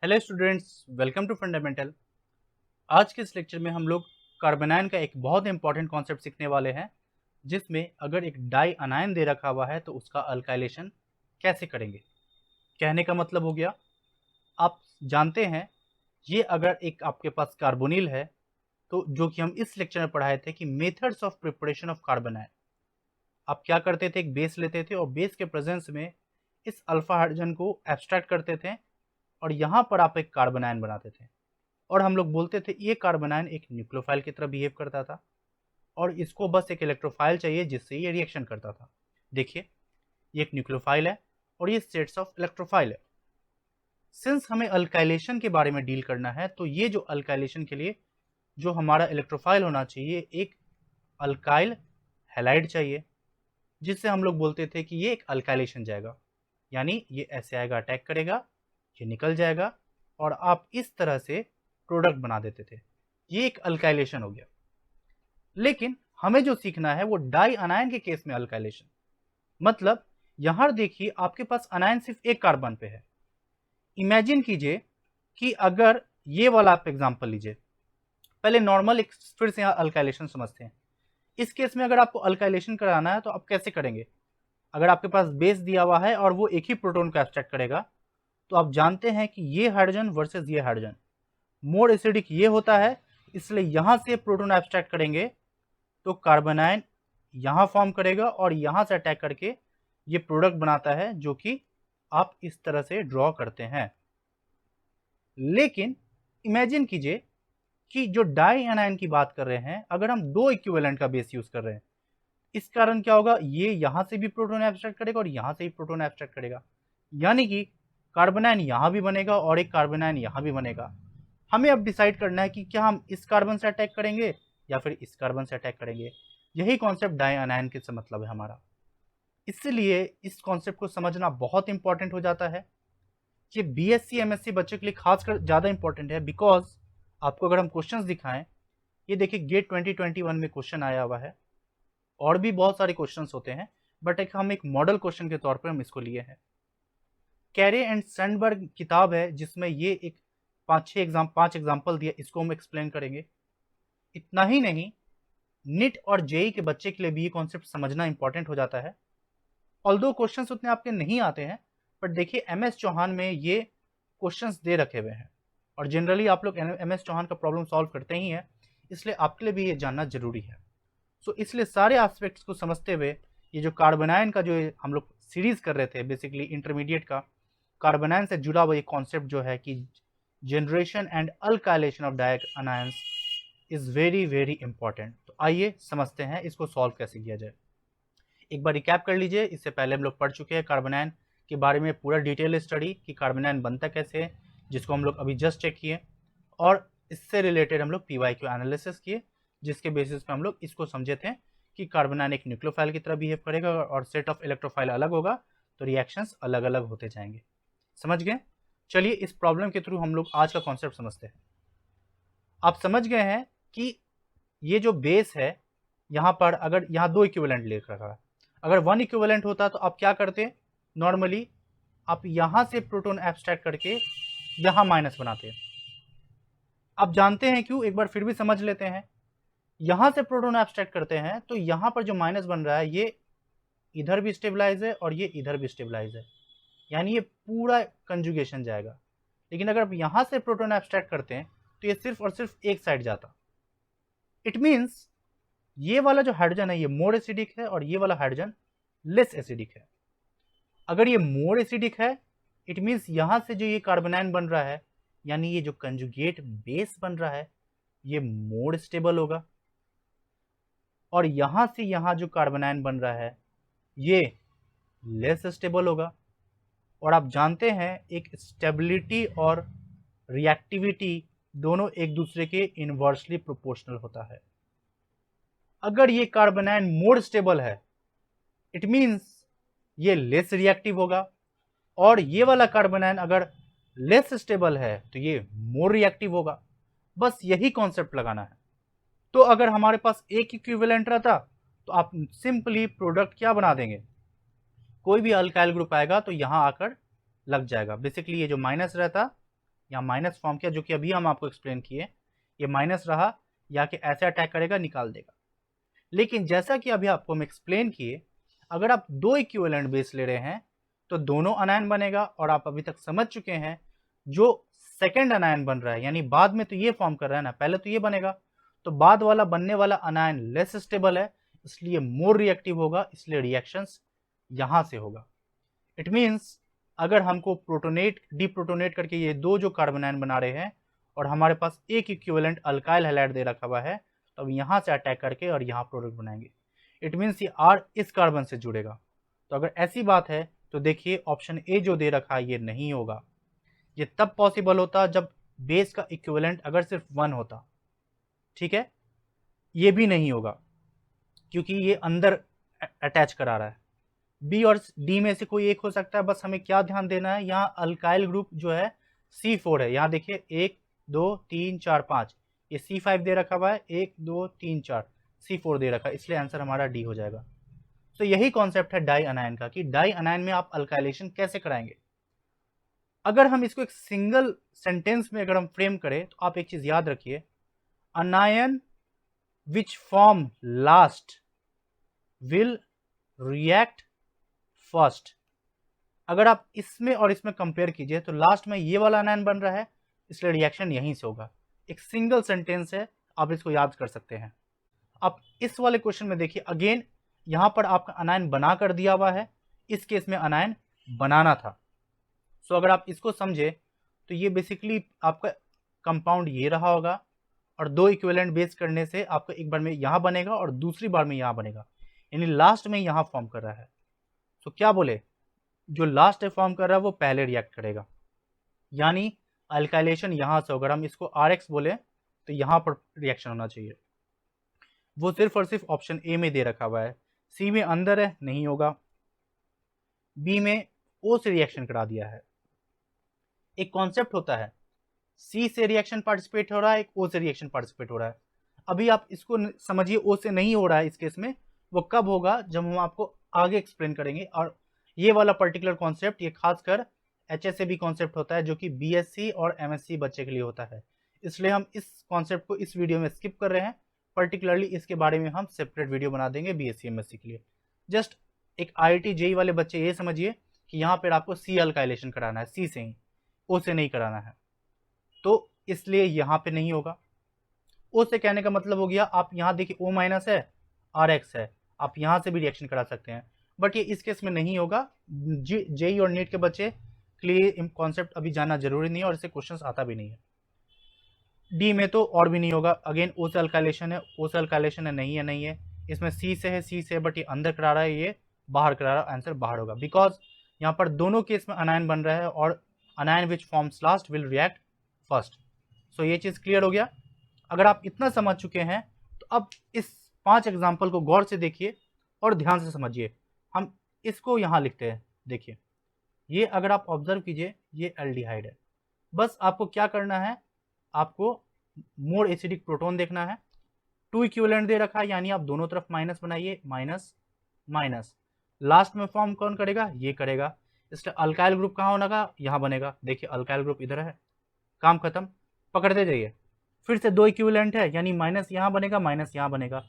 Hello students, welcome to fundamental. आज के इस लेक्चर में हम लोग कार्बनाइन का एक बहुत इंपॉर्टेंट कॉन्सेप्ट सीखने वाले हैं, जिसमें अगर एक डाई अनायन दे रखा हुआ है तो उसका अल्काइलेशन कैसे करेंगे। कहने का मतलब हो गया, आप जानते हैं ये अगर एक आपके पास कार्बोनिल है तो जो कि हम इस लेक्चर में पढ़ाए थे कि methods of preparation of carbanion. आप क्या करते थे, एक बेस लेते थे और बेस के प्रेजेंस में इस अल्फा हाइड्रोजन को एब्स्ट्रैक्ट करते थे और यहाँ पर आप एक कार्बनाइन बनाते थे और हम लोग बोलते थे ये कार्बनाइन एक न्यूक्लियोफाइल की तरह बिहेव करता था और इसको बस एक इलेक्ट्रोफाइल चाहिए जिससे ये रिएक्शन करता था। देखिए, ये एक न्यूक्लियोफाइल है और ये सेट्स ऑफ इलेक्ट्रोफाइल है। सिंस हमें अल्काइलेशन के बारे में डील करना है तो ये जो अल्काइलेशन के लिए जो हमारा इलेक्ट्रोफाइल होना चाहिए, एक अल्काइल हैलाइड चाहिए, जिससे हम लोग बोलते थे कि ये एक अल्काइलेशन जाएगा, यानी ये ऐसे आएगा, अटैक करेगा, ये निकल जाएगा और आप इस तरह से प्रोडक्ट बना देते थे। ये एक अल्काइलेशन हो गया। लेकिन हमें जो सीखना है वो डाई अनायन के केस में अल्काइलेशन, मतलब यहां देखिए आपके पास अनायन सिर्फ एक कार्बन पे है। इमेजिन कीजिए कि अगर ये वाला आप एग्जांपल लीजिए, पहले नॉर्मल एक फिर से यहां अल्काइलेशन समझते हैं। इस केस में अगर आपको अल्काइलेशन कराना है तो आप कैसे करेंगे। अगर आपके पास बेस दिया हुआ है और वो एक ही प्रोटॉन को एब्स्ट्रैक्ट करेगा तो आप जानते हैं कि ये हाइड्रोजन वर्सेस ये हाइड्रोजन मोर एसिडिक ये होता है, इसलिए यहां से प्रोटॉन एब्स्ट्रैक्ट करेंगे तो कार्बनाइन यहां फॉर्म करेगा और यहां से अटैक करके ये प्रोडक्ट बनाता है जो कि आप इस तरह से ड्रॉ करते हैं। लेकिन इमेजिन कीजिए कि जो डाई एनायन की बात कर रहे हैं, अगर हम दो इक्विवेलेंट का बेस यूज कर रहे हैं, इस कारण क्या होगा, ये यहां से भी प्रोटॉन एब्स्ट्रैक्ट करेगा और यहां से भी प्रोटॉन एब्स्ट्रैक्ट करेगा, यानी कि कार्बनाइन यहां भी बनेगा और एक कार्बनाइन यहां भी बनेगा। हमें अब डिसाइड करना है कि क्या हम इस कार्बन से अटैक करेंगे या फिर इस कार्बन से अटैक करेंगे। यही कॉन्सेप्ट डाई अनायन के से मतलब है हमारा। इसलिए इस कॉन्सेप्ट को समझना बहुत इंपॉर्टेंट हो जाता है। ये बीएससी एमएससी बच्चों के लिए खासकर ज़्यादा इंपॉर्टेंट है, बिकॉज आपको अगर हम क्वेश्चंस दिखाएं, ये देखिए गेट 2021 में क्वेश्चन आया हुआ है और भी बहुत सारे क्वेश्चंस होते हैं, बट हम एक मॉडल क्वेश्चन के तौर पर हम इसको लिए हैं। कैरे एंड सैंडबर्ग किताब है जिसमें ये एक पाँच एग्जाम्पल दिया, इसको हम एक्सप्लेन करेंगे। इतना ही नहीं, निट और जेई के बच्चे के लिए भी ये कॉन्सेप्ट समझना इंपॉर्टेंट हो जाता है। ऑल्दो क्वेश्चंस उतने आपके नहीं आते हैं, बट देखिए एमएस चौहान में ये क्वेश्चंस दे रखे हुए हैं और जनरली आप लोग एमएस चौहान का प्रॉब्लम सॉल्व करते ही हैं, इसलिए आपके लिए भी ये जानना जरूरी है। सो इसलिए सारे एस्पेक्ट्स को समझते हुए ये जो कार्बनाइन का जो हम लोग सीरीज कर रहे थे, बेसिकली इंटरमीडिएट का, कार्बनाइन से जुड़ा हुआ ये कॉन्सेप्ट जो है कि generation and alkylation of dianions is very very important. तो आइए समझते हैं इसको सॉल्व कैसे किया जाए। एक बार रिकैप कर लीजिए, इससे पहले हम लोग पढ़ चुके हैं कार्बनाइन के बारे में पूरा डिटेल स्टडी कि कार्बनाइन बनता कैसे है, जिसको हम लोग अभी जस्ट चेक किए, और इससे रिलेटेड हम लोग पीवाईक्यू एनालिसिस किए, जिसके बेसिस पे हम लोग इसको समझे थे कि कार्बनाइन एक न्यूक्लियोफाइल की तरह बिहेव करेगा और सेट ऑफ इलेक्ट्रोफाइल अलग होगा तो रिएक्शंस अलग अलग होते जाएंगे। समझ गए? चलिए इस प्रॉब्लम के थ्रू हम लोग आज का कॉन्सेप्ट समझते हैं। आप समझ गए हैं कि ये जो बेस है, यहाँ पर अगर यहाँ दो इक्विवेलेंट ले रखा है, अगर वन इक्विवेलेंट होता तो आप क्या करते, नॉर्मली आप यहाँ से प्रोटॉन एब्स्ट्रैक्ट करके यहाँ माइनस बनाते। आप जानते हैं क्यों, एक बार फिर भी समझ लेते हैं। यहाँ से प्रोटॉन एब्स्ट्रैक्ट करते हैं तो यहाँ पर जो माइनस बन रहा है ये इधर भी स्टेबलाइज है और ये इधर भी स्टेबलाइज है, यानी ये पूरा कंजुगेशन जाएगा। लेकिन अगर आप यहाँ से प्रोटॉन एब्स्ट्रैक्ट करते हैं तो ये सिर्फ और सिर्फ एक साइड जाता। इट मीन्स ये वाला जो हाइड्रोजन है ये मोर एसिडिक है और ये वाला हाइड्रोजन लेस एसिडिक है। अगर ये मोर एसिडिक है, इट मीन्स यहां से जो ये कार्बनाइन बन रहा है, यानी ये जो कंजुगेट बेस बन रहा है, ये मोर स्टेबल होगा, और यहां से यहां जो कार्बनाइन बन रहा है ये लेस स्टेबल होगा। और आप जानते हैं एक स्टेबिलिटी और रिएक्टिविटी दोनों एक दूसरे के इनवर्सली प्रोपोर्शनल होता है। अगर ये कार्बनाइन मोर स्टेबल है, इट मीन्स ये लेस रिएक्टिव होगा, और ये वाला कार्बनाइन अगर लेस स्टेबल है तो ये मोर रिएक्टिव होगा। बस यही कॉन्सेप्ट लगाना है। तो अगर हमारे पास एक इक्विवेलेंट रहता तो आप सिंपली प्रोडक्ट क्या बना देंगे, कोई भी अल्काइल ग्रुप आएगा तो यहां आकर लग जाएगा। बेसिकली ये जो माइनस रहता यहाँ माइनस फॉर्म किया, जो कि अभी हम आपको एक्सप्लेन किए, ये माइनस रहा, या कि ऐसे अटैक करेगा, निकाल देगा। लेकिन जैसा कि अभी आपको हम एक्सप्लेन किए, अगर आप दो इक्विवेलेंट बेस ले रहे हैं तो दोनों अनायन बनेगा, और आप अभी तक समझ चुके हैं जो सेकंड अनायन बन रहा है, यानी बाद में तो ये फॉर्म कर रहा है ना, पहले तो ये बनेगा, तो बाद वाला बनने वाला अनायन लेस स्टेबल है, इसलिए मोर रिएक्टिव होगा, इसलिए रिएक्शंस यहां से होगा। इट मीन्स अगर हमको प्रोटोनेट डीप्रोटोनेट करके ये दो जो कार्बन आयन बना रहे हैं और हमारे पास एक इक्विवेलेंट अल्काइल हैलाइड दे रखा हुआ है, तो अब यहां से अटैक करके और यहाँ प्रोडक्ट बनाएंगे। इट मीन्स ये R इस कार्बन से जुड़ेगा। तो अगर ऐसी बात है तो देखिए ऑप्शन ए जो दे रखा है ये नहीं होगा। ये तब पॉसिबल होता जब बेस का इक्विवेलेंट अगर सिर्फ 1 होता, ठीक है। ये भी नहीं होगा क्योंकि ये अंदर अटैच करा रहा है। बी और डी में से कोई एक हो सकता है, बस हमें क्या ध्यान देना है, यहाँ अल्काइल ग्रुप जो है C4 है। यहाँ देखिए 1 2 3 4 5, ये C5 दे रखा हुआ है, 1 2 3 4, C4 दे रखा है, इसलिए आंसर हमारा डी हो जाएगा। तो यही कॉन्सेप्ट है डाई अनायन का कि डाई अनायन में आप अल्काइलेशन कैसे कराएंगे। अगर हम इसको एक सिंगल सेंटेंस में अगर हम फ्रेम करें तो आप एक चीज याद रखिए, अनायन which form last will react first. अगर आप इसमें और इसमें कंपेयर कीजिए तो लास्ट में ये वाला अनायन बन रहा है, इसलिए रिएक्शन यहीं से होगा। एक सिंगल सेंटेंस है, आप इसको याद कर सकते हैं। आप इस वाले क्वेश्चन में देखिए, अगेन यहां पर आपका अनायन बना कर दिया हुआ है, इस केस में अनायन बनाना था। सो अगर आप इसको समझे तो ये बेसिकली आपका कंपाउंड ये रहा होगा, और दो इक्विवेलेंट बेस करने से आपका एक बार में यहां बनेगा और दूसरी बार में यहां बनेगा, यानी लास्ट में यहां फॉर्म कर रहा है। तो क्या बोले, जो लास्ट फॉर्म कर रहा है वो पहले रिएक्ट करेगा, यानी अल्काइलेशन यहां से होगा। अगर हम इसको RX बोले तो यहां पर रिएक्शन होना चाहिए। वो सिर्फ और सिर्फ ऑप्शन ए में दे रखा हुआ है, सी में अंदर है, नहीं होगा। बी में ओ से रिएक्शन करा दिया है। एक कॉन्सेप्ट होता है, सी से रिएक्शन पार्टिसिपेट हो रहा है, एक ओ से रिएक्शन पार्टिसिपेट हो रहा है। अभी आप इसको समझिए, ओ से नहीं हो रहा है इस केस में, वो कब होगा जब हम आपको आगे एक्सप्लेन करेंगे। और ये वाला पर्टिकुलर कॉन्सेप्ट ये खासकर HSAB कॉन्सेप्ट होता है, जो कि BSc और MSc बच्चे के लिए होता है, इसलिए हम इस कॉन्सेप्ट को इस वीडियो में स्किप कर रहे हैं। पर्टिकुलरली इसके बारे में हम सेपरेट वीडियो बना देंगे BSc MSc के लिए। जस्ट एक IIT JEE वाले बच्चे ये समझिए कि यहाँ पर आपको C अल्काइलेशन कराना है, C से ही, O से नहीं कराना है, तो इसलिए यहाँ पे नहीं होगा। O से कहने का मतलब हो गया, आप यहाँ देखिए O माइनस है, RX है, आप यहाँ से भी रिएक्शन करा सकते हैं, बट ये इस केस में नहीं होगा। JEE और नीट के बच्चे के लिए कॉन्सेप्ट अभी जानना जरूरी नहीं है, और इससे क्वेश्चंस आता भी नहीं है। डी में तो और भी नहीं होगा, अगेन O से अल्काइलेशन है, O से अल्काइलेशन है, नहीं है, नहीं है। इसमें C से है, C से है, बट ये अंदर करा रहा है, ये बाहर करा रहा है, आंसर बाहर होगा, बिकॉज यहाँ पर दोनों केस में अनायन बन रहा है, और anion which forms last will react first. So ये चीज क्लियर हो गया। अगर आप इतना समझ चुके हैं तो अब इस 5 एग्जाम्पल को गौर से देखिए और ध्यान से समझिए। हम इसको यहाँ लिखते हैं, देखिए ये अगर आप ऑब्जर्व कीजिए, ये एल्डिहाइड है। बस आपको क्या करना है, आपको मोर एसिडिक प्रोटोन देखना है। 2 इक्विवेलेंट दे रखा है, यानी आप दोनों तरफ माइनस बनाइए, माइनस माइनस। लास्ट में फॉर्म कौन करेगा, ये करेगा, इसलिए अल्काइल ग्रुप कहाँ होगा, यहाँ बनेगा। देखिए अल्काइल ग्रुप इधर है, काम खत्म, पकड़ते जाइए। फिर से 2 इक्विवेलेंट है, यानी माइनस यहाँ बनेगा, माइनस यहाँ बनेगा,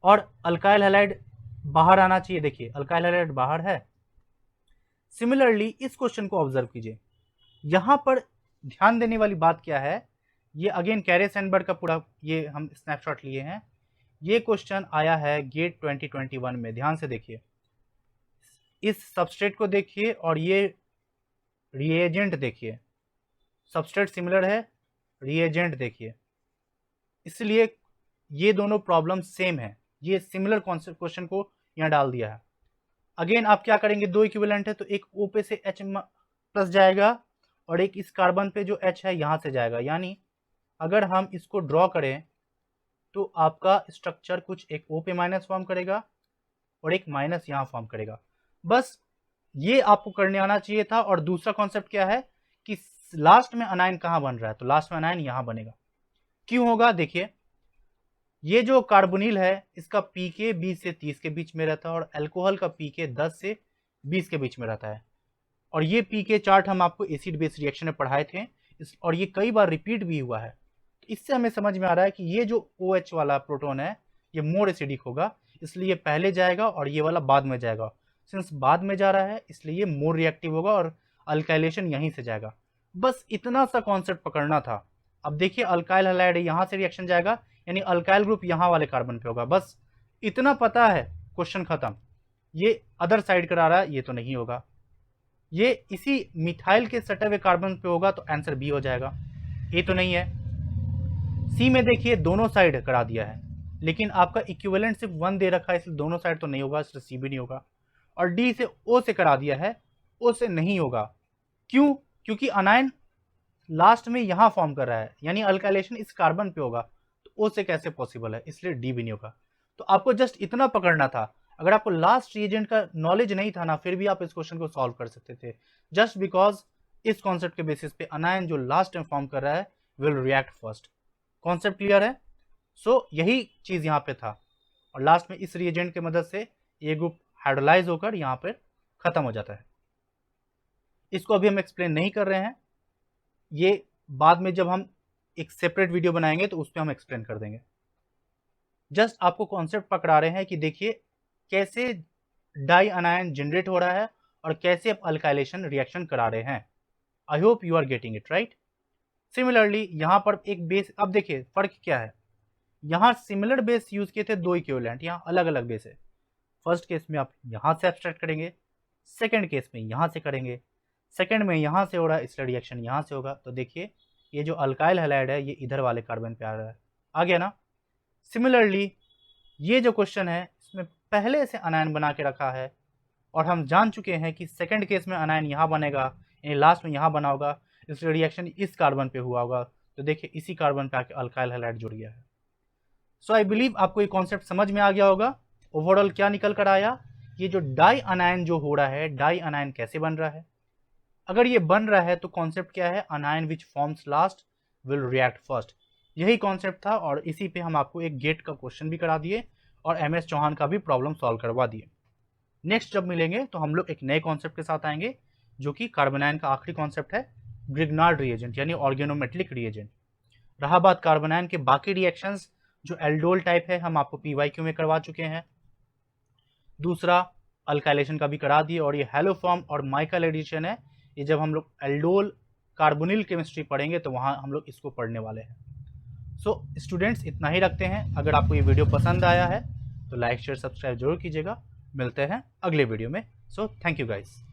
और अल्काइल हैलाइड बाहर आना चाहिए। देखिए अल्काइल हैलाइड बाहर है। सिमिलरली इस क्वेश्चन को ऑब्जर्व कीजिए, यहां पर ध्यान देने वाली बात क्या है, ये अगेन कैरे सैनबर्ग का पूरा ये हम स्नैपशॉट लिए हैं। ये क्वेश्चन आया है गेट 2021 में, ध्यान से देखिए, इस सबस्ट्रेट को देखिए और ये रिएजेंट देखिए, सबस्ट्रेट सिमिलर है, रिएजेंट देखिए, इसलिए ये दोनों प्रॉब्लम सेम है। ये सिमिलर कॉन्सेप्ट क्वेश्चन को यहाँ डाल दिया है। अगेन आप क्या करेंगे, 2 इक्विवेलेंट है तो एक O पे से H प्लस जाएगा, और एक इस कार्बन पे जो H है यहाँ से जाएगा, यानी अगर हम इसको ड्रॉ करें तो आपका स्ट्रक्चर कुछ एक O पे माइनस फॉर्म करेगा और एक माइनस यहाँ फॉर्म करेगा। बस ये आपको करने आना चाहिए था। और दूसरा कॉन्सेप्ट क्या है कि लास्ट में अनायन कहाँ बन रहा है, तो लास्ट में अनायन यहाँ बनेगा। क्यों होगा, देखिए ये जो कार्बोनिल है इसका pK 20 से 30 के बीच में रहता है, और अल्कोहल का pK 10 से 20 के बीच में रहता है। और ये pK चार्ट हम आपको एसिड बेस रिएक्शन में पढ़ाए थे, और ये कई बार रिपीट भी हुआ है। तो इससे हमें समझ में आ रहा है कि ये जो OH वाला प्रोटॉन है ये मोर एसिडिक होगा, इसलिए पहले जाएगा और ये वाला बाद में जाएगा। सिंस बाद में जा रहा है इसलिए ये मोर रिएक्टिव होगा और अल्काइलेशन यहीं से जाएगा। बस इतना सा कॉन्सेप्ट पकड़ना था। अब देखिए अल्काइल हैलाइड यहाँ से रिएक्शन जाएगा, यानी अल्काइल ग्रुप यहाँ वाले कार्बन पे होगा। बस इतना पता है, क्वेश्चन खत्म। ये अदर साइड करा रहा है, ये तो नहीं होगा। ये इसी मिथाइल के सटे हुए कार्बन पे होगा, तो आंसर बी हो जाएगा। ए तो नहीं है। सी में देखिए दोनों साइड करा दिया है, लेकिन आपका इक्विवेलेंट सिर्फ 1 दे रखा है, इसलिए दोनों साइड तो नहीं होगा, इसलिए सी भी नहीं होगा। और डी से ओ से करा दिया है, ओ से नहीं होगा। क्यों? क्योंकि अनायन लास्ट में यहां फॉर्म कर रहा है, यानी अल्काइलेशन इस कार्बन पे होगा, तो ओ से कैसे पॉसिबल है, इसलिए डी भी नहीं होगा। तो आपको जस्ट इतना पकड़ना था। अगर आपको लास्ट रिएजेंट का नॉलेज नहीं था ना, फिर भी आप इस क्वेश्चन को सॉल्व कर सकते थे, जस्ट बिकॉज इस कॉन्सेप्ट के बेसिस पे अनायन जो लास्ट में फॉर्म कर रहा है will react first. Concept clear है? सो यही चीज यहाँ पे था, और लास्ट में इस रिएजेंट की मदद से ये ग्रुप हाइड्रोलाइज होकर यहाँ पर खत्म हो जाता है। इसको अभी हम एक्सप्लेन नहीं कर रहे हैं, ये बाद में जब हम एक सेपरेट वीडियो बनाएंगे तो उस पर हम एक्सप्लेन कर देंगे। जस्ट आपको कॉन्सेप्ट पकड़ा रहे हैं कि देखिए कैसे डाई अनायन जनरेट हो रहा है और कैसे आप अल्काइलेशन रिएक्शन करा रहे हैं। I hope you are getting it right. Similarly यहाँ पर एक बेस, अब देखिए फर्क क्या है, यहाँ सिमिलर बेस यूज किए थे, 2 इक्विवेलेंट, यहाँ अलग अलग बेस है। फर्स्ट केस में आप यहाँ से एब्स्ट्रैक्ट करेंगे, सेकेंड केस में यहाँ से करेंगे, सेकेंड में यहाँ से हो रहा है इसलिए रिएक्शन यहाँ से होगा। तो देखिए ये जो अल्काइल हैलाइड है ये इधर वाले कार्बन पे आ रहा है, आ गया ना। सिमिलरली ये जो क्वेश्चन है इसमें पहले से अनायन बना के रखा है, और हम जान चुके हैं कि सेकंड केस में अनायन यहाँ बनेगा, यानी लास्ट में यहाँ बना होगा, इसलिए रिएक्शन इस कार्बन पे हुआ होगा। तो देखिए इसी कार्बन पे आके अल्काइल हैलाइड जुड़ गया है। सो आई बिलीव आपको ये कॉन्सेप्ट समझ में आ गया होगा। ओवरऑल क्या निकल कर आया, ये जो डाई अनायन जो हो रहा है, डाई अनायन कैसे बन रहा है। अगर ये बन रहा है तो कॉन्सेप्ट क्या है, अनायन which forms last will react first. यही कॉन्सेप्ट था, और इसी पे हम आपको एक गेट का क्वेश्चन भी करा दिए और MS चौहान का भी प्रॉब्लम सॉल्व करवा दिए। नेक्स्ट जब मिलेंगे तो हम लोग एक नए कॉन्सेप्ट के साथ आएंगे, जो कि कार्बोनायन का आखिरी कॉन्सेप्ट है, ग्रिग्नार्ड रिएजेंट यानी ऑर्गेनोमेटिक रिएजेंट। रहा बात कार्बोनायन के बाकी रिएक्शंस, जो एल्डोल टाइप है हम आपको PYQ में करवा चुके हैं, दूसरा अल्काइलेशन का भी करा दिए, और ये हैलोफॉर्म और माइकल एडिशन है, ये जब हम लोग एल्डोल कार्बोनिल केमिस्ट्री पढ़ेंगे तो वहाँ हम लोग इसको पढ़ने वाले हैं। सो स्टूडेंट्स इतना ही रखते हैं। अगर आपको ये वीडियो पसंद आया है तो लाइक शेयर सब्सक्राइब जरूर कीजिएगा। मिलते हैं अगले वीडियो में। So thank you guys.